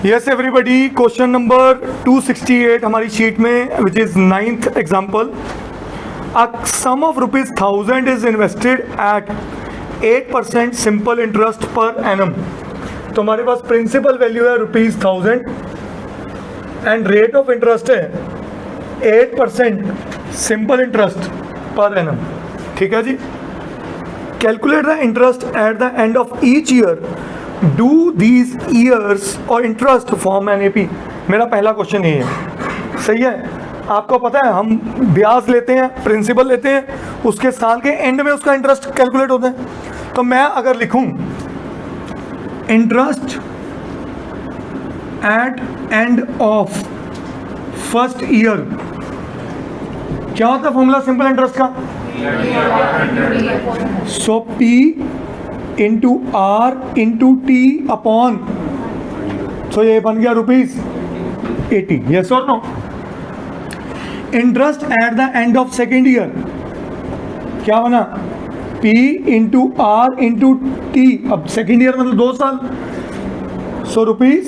Yes everybody, question number 268 हमारी sheet में, which is 9th example. A sum of ₹1000 is invested at 8% simple interest per annum. तो हमारे पास principal value है ₹1000 and rate of interest है 8% simple interest पर annum. ठीक है जी. Calculate the interest at the end of each year. Do these years और interest form an AP. मेरा पहला क्वेश्चन ये है. सही है. आपको पता है हम ब्याज लेते हैं, प्रिंसिपल लेते हैं, उसके साल के एंड में उसका इंटरेस्ट कैलकुलेट होता है. तो मैं अगर लिखूं interest at end of first year, क्या होता है फॉर्मूला सिंपल इंटरेस्ट का? So P into R into T upon, so ये बन गया ₹80. यस और no? Interest at the end of second year क्या बना? P into R into T. अब सेकेंड ईयर मतलब 2 साल, so rupees.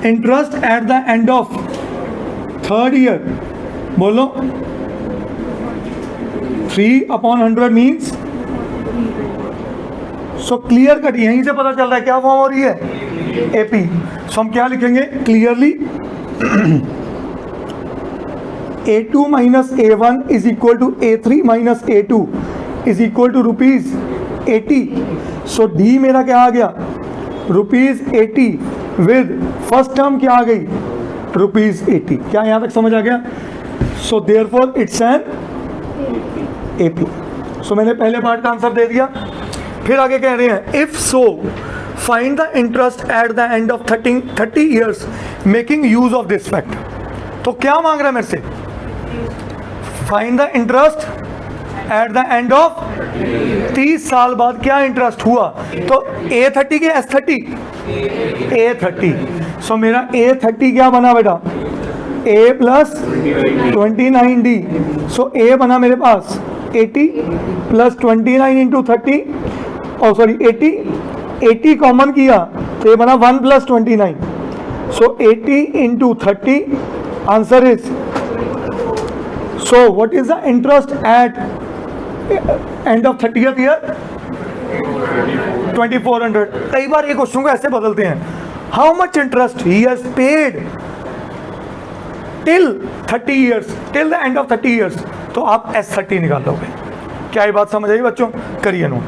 Interest at the end of third year, बोलो 3/100 मीन्स. सो क्लियर कट यहीं से पता चल रहा है क्या फॉर्म हो रही है AP. सो हम क्या लिखेंगे clearly? A2 minus A1 is equal to A3 minus A2 is equal to ₹80. So D मेरा क्या आ गया? ₹80 विद फर्स्ट टर्म क्या आ गई? ₹80. क्या यहां तक समझ आ गया? So therefore it's an AP. सो मैंने पहले पार्ट का आंसर दे दिया. फिर आगे कह रहे हैं if so find the interest at the end of 30 years making use of this fact. तो क्या मांग रहा है मेरे से? Find the interest at the end of 30 साल बाद क्या इंटरेस्ट हुआ. तो A30 के S30? A30. सो मेरा A30 क्या बना बेटा? A plus 29D. So A बना मेरे पास 80 प्लस 29 इंटू 30, और सॉरी 80 कॉमन किया तो ये बना 1 plus 29. So 80 into 30, answer is. So what is the interest at end of 30th year? 2400. कई बार ये क्वेश्चन को ऐसे बदलते हैं, how much interest he has paid till 30 years, till the end of 30 years. तो आप S30 निकाल लोगे. क्या ये बात समझ आई बच्चों? करिए नोट.